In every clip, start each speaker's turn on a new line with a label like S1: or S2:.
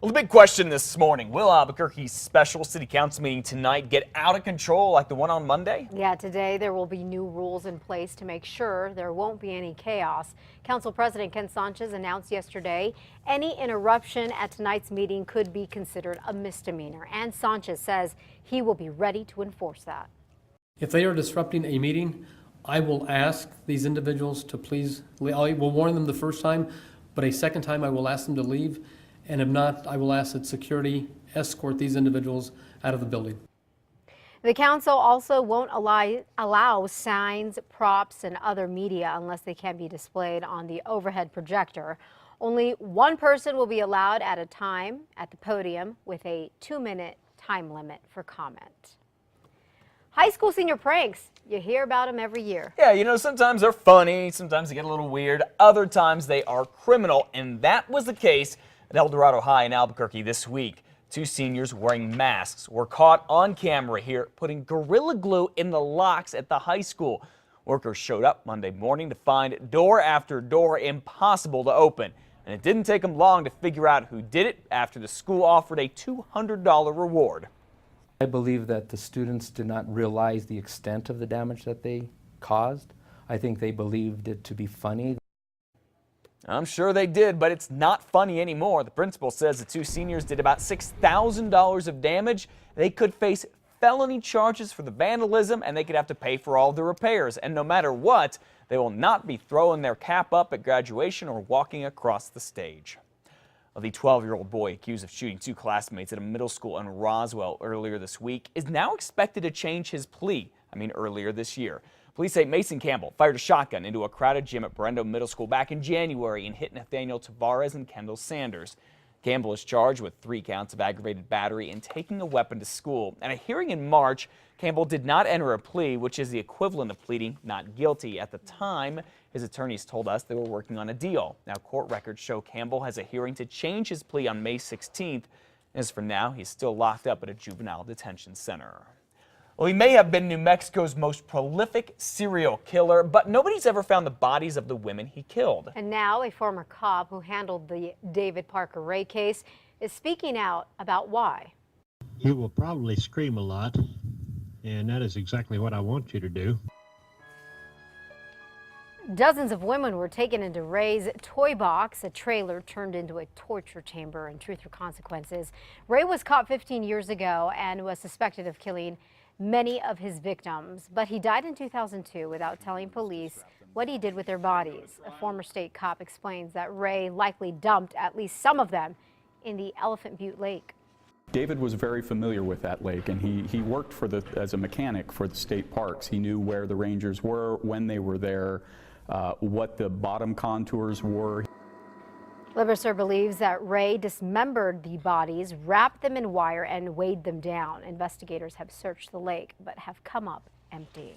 S1: Well, the big question this morning, will Albuquerque's special city council meeting tonight get out of control like the one on Monday?
S2: Yeah, today there will be new rules in place to make sure there won't be any chaos. Council President Ken Sanchez announced yesterday any interruption at tonight's meeting could be considered a misdemeanor. And Sanchez says he will be ready to enforce that.
S3: If they are disrupting a meeting, I will ask these individuals to please, I will warn them the first time, but a second time I will ask them to leave. And if not, I will ask that security escort these individuals out of the building.
S2: The council also won't allow signs, props, and other media unless they can be displayed on the overhead projector. Only one person will be allowed at a time at the podium with a 2-minute time limit for comment. High school senior pranks. You hear about them every year.
S1: Yeah, sometimes they're funny, sometimes they get a little weird, other times they are criminal, and that was the case at El Dorado High in Albuquerque this week. 2 seniors wearing masks were caught on camera here putting Gorilla Glue in the locks at the high school. Workers showed up Monday morning to find door after door impossible to open. And it didn't take them long to figure out who did it after the school offered a $200 reward.
S4: I believe that the students did not realize the extent of the damage that they caused. I think they believed it to be funny.
S1: I'm sure they did, but it's not funny anymore. The principal says the 2 seniors did about $6,000 of damage. They could face felony charges for the vandalism, and they could have to pay for all the repairs. And no matter what, they will not be throwing their cap up at graduation or walking across the stage. Well, the 12-year-old boy accused of shooting 2 classmates at a middle school in Roswell earlier this week is now expected to change his plea. Earlier this year. Police say Mason Campbell fired a shotgun into a crowded gym at Brendo Middle School back in January and hit Nathaniel Tavares and Kendall Sanders. Campbell is charged with 3 counts of aggravated battery and taking a weapon to school. At a hearing in March, Campbell did not enter a plea, which is the equivalent of pleading not guilty. At the time, his attorneys told us they were working on a deal. Now, court records show Campbell has a hearing to change his plea on May 16th. As for now, he's still locked up at a juvenile detention center. Well, he may have been New Mexico's most prolific serial killer, but nobody's ever found the bodies of the women he killed.
S2: And now a former cop who handled the David Parker Ray case is speaking out about why.
S5: You will probably scream a lot, and that is exactly what I want you to do.
S2: Dozens of women were taken into Ray's toy box, a trailer turned into a torture chamber. In Truth or Consequences, Ray was caught 15 years ago and was suspected of killing many of his victims, but he died in 2002 without telling police what he did with their bodies. A former state cop explains that Ray likely dumped at least some of them in the Elephant Butte Lake.
S6: David was very familiar with that lake, and he worked as a mechanic for the state parks. He knew where the rangers were, when they were there, what the bottom contours were.
S2: Liverser believes that Ray dismembered the bodies, wrapped them in wire, and weighed them down. Investigators have searched the lake, but have come up empty.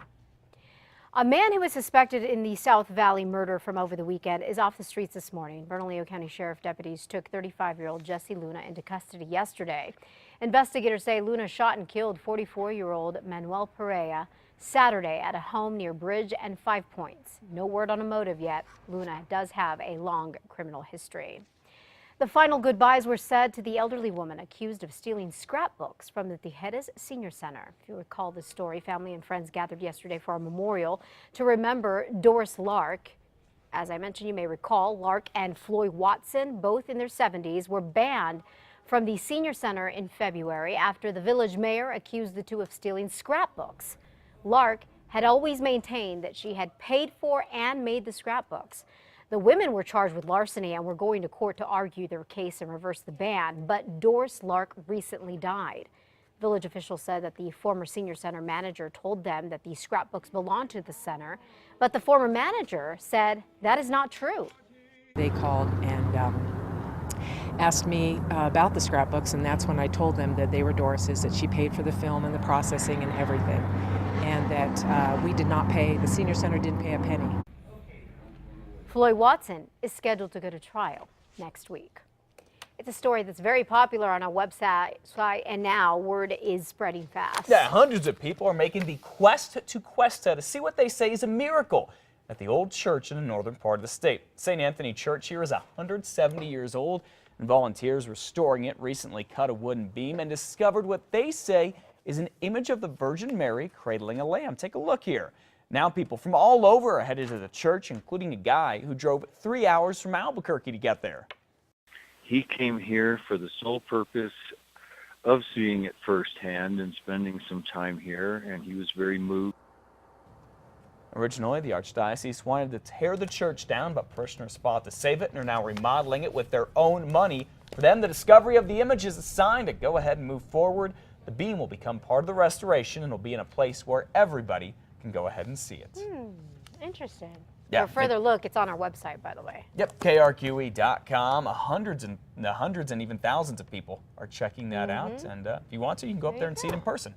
S2: A man who was suspected in the South Valley murder from over the weekend is off the streets this morning. Bernalillo County Sheriff deputies took 35-year-old Jesse Luna into custody yesterday. Investigators say Luna shot and killed 44-year-old Manuel Perea Saturday at a home near Bridge and 5 Points. No word on a motive yet. Luna does have a long criminal history. The final goodbyes were said to the elderly woman accused of stealing scrapbooks from the Tijeras Senior Center. If you recall the story, family and friends gathered yesterday for a memorial to remember Doris Lark. As I mentioned, you may recall, Lark and Floyd Watson, both in their 70s, were banned from the Senior Center in February after the village mayor accused the two of stealing scrapbooks. Lark had always maintained that she had paid for and made the scrapbooks. The women were charged with larceny and were going to court to argue their case and reverse the ban, but Doris Lark recently died. Village officials said that the former senior center manager told them that the scrapbooks belonged to the center, but the former manager said that is not true.
S7: They called and asked me about the scrapbooks, and that's when I told them that they were Doris's, that she paid for the film and the processing and everything, and that we did not pay, the senior center didn't pay a penny.
S2: Floyd Watson is scheduled to go to trial next week. It's a story that's very popular on our website, and now word is spreading fast.
S1: Yeah, hundreds of people are making the quest to Cuesta to see what they say is a miracle at the old church in the northern part of the state. St. Anthony Church here is 170 years old. And volunteers restoring it recently cut a wooden beam and discovered what they say is an image of the Virgin Mary cradling a lamb. Take a look here. Now people from all over are headed to the church, including a guy who drove 3 hours from Albuquerque to get there.
S8: He came here for the sole purpose of seeing it firsthand and spending some time here, and he was very moved.
S1: Originally, the Archdiocese wanted to tear the church down, but parishioners fought to save it and are now remodeling it with their own money. For them, the discovery of the image is a sign to go ahead and move forward. The beam will become part of the restoration and will be in a place where everybody can go ahead and see it.
S2: Interesting.
S1: Yeah,
S2: For a further look, it's on our website, by the way.
S1: Yep, KRQE.com. Hundreds and even thousands of people are checking that out. And if you want to, you can go up there and see it in person.